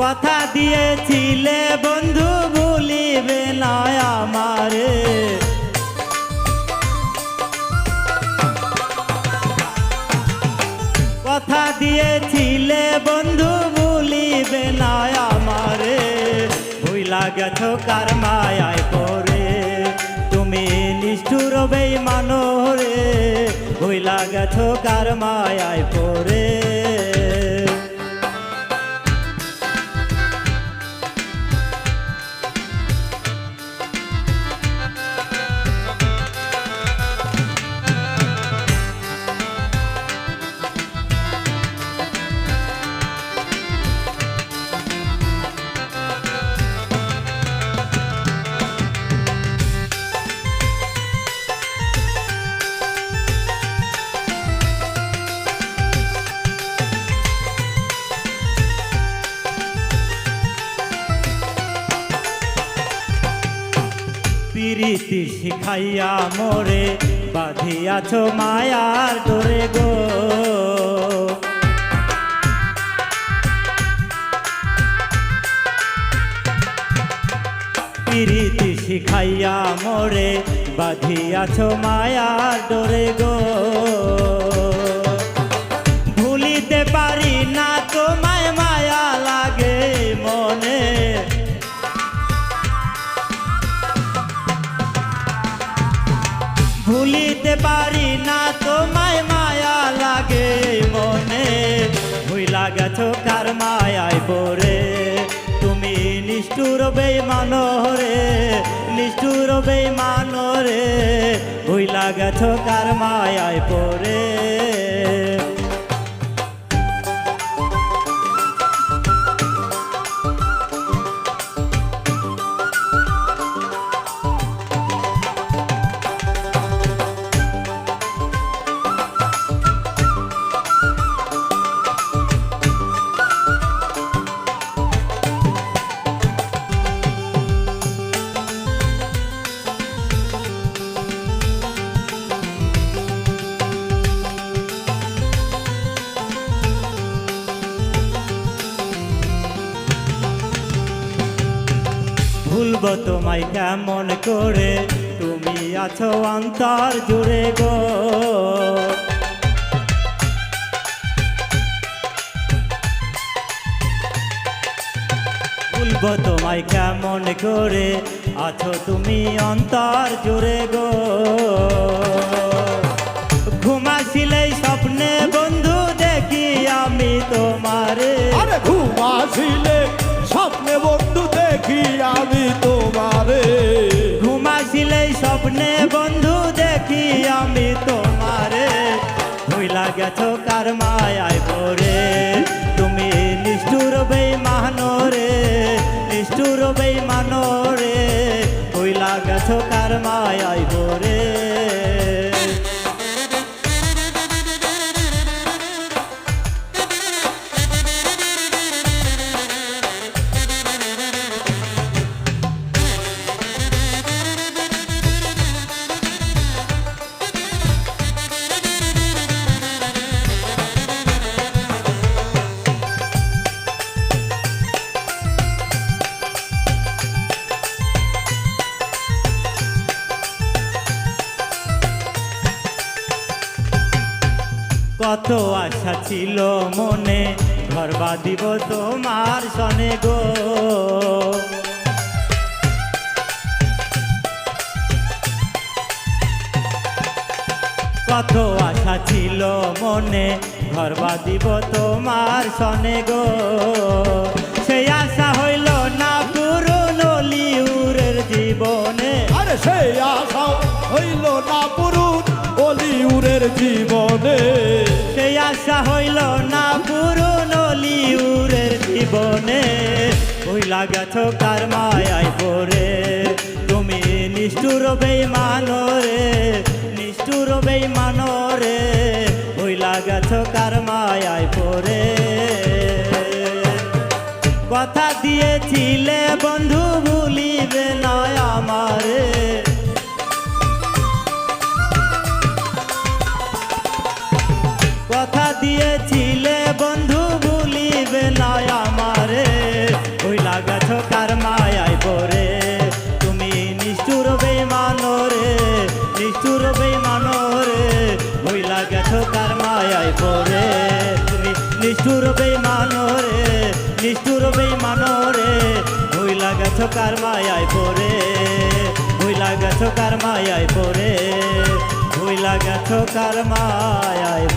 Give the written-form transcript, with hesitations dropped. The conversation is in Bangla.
কথা দিয়েছিলে বন্ধু ভুলিবে না আমারে, কথা দিয়েছিলে বন্ধু ভুলিবে না আমারে। ভুইলা গেছো কার মায়ায় পড়ে তুমি নিষ্ঠুর বেঈমান রে, ভুইলা গেছো কার মায়ায় পড়ে। প্রীতি শিখাইয়া মোরে বাঁধিয়াছো মায়ার ডোরে গো, প্রীতি শিখাইয়া মোরে বাঁধিয়াছো মায়ার ডোরে গো। ভুলিতে পারি না তোমায় মায়া লাগে মনে, ভুলিতে পারি না তোমায় মায়া লাগে মনে। ভুইলা গেছো কার মায়ায় পড়ে তুমি নিষ্ঠুর বেঈমান রে, নিষ্ঠুর বেঈমান রে। ভুইলা গেছো কার মায়ায় পড়ে। ভুলব তোমায় কেমন করে তুমি আছো অন্তর জুড়ে গো, ভুলব তোমায় কেমন করে আছো তুমি অন্তর জুড়ে গো। ঘুমাছিলেই স্বপ্নে বন্ধু দেখি আমি তোমারে, আরে ঘুমাছিলে স্বপ্নে বন্ধু দেখি আমি তোমারে, ঘুমাছিলেই স্বপ্নে বন্ধু দেখি আমি তোমারে। ভুইলা গেছো কার মায়ায় পড়ে তুমি নিষ্ঠুর বেঈমান রে, নিষ্ঠুর বেঈমান রে। ভুইলা গেছো কার মায়ায় পড়ে। কত আশা ছিল মনে ঘর বাঁধিব তোমার সনে গো, কত আশা ছিল মনে ঘর বাঁধিব তোমার সনে গো। সেই আশা হইল না পূরণ অলিউরের জীবনে, আরে সেই আশা হইল না পূরণ অলিউরের জীবনে, সেই আশা হইল না পূরণ অলিউরের জীবনে। ভুইলা গেছো কার মায়ায় পড়ে তুমি নিষ্ঠুর বেঈমান রে, নিষ্ঠুর বেঈমান রে। ভুইলা গেছো কার মায়ায় পড়ে। কথা দিয়েছিলে বন্ধু ভুলিবে না আমারে, কথা দিয়েছিলে বন্ধু ভুলিবে না আমারে। পড়ে তুমি নিষ্ঠুর বেঈমানো রে নিষ্ঠুর বেঈমানো রে ভুইলা গেছো কার মায়ায় পড়ে ভুইলা গেছো কার মায়ায় পড়ে ভুইলা গেছো কার মায়ায়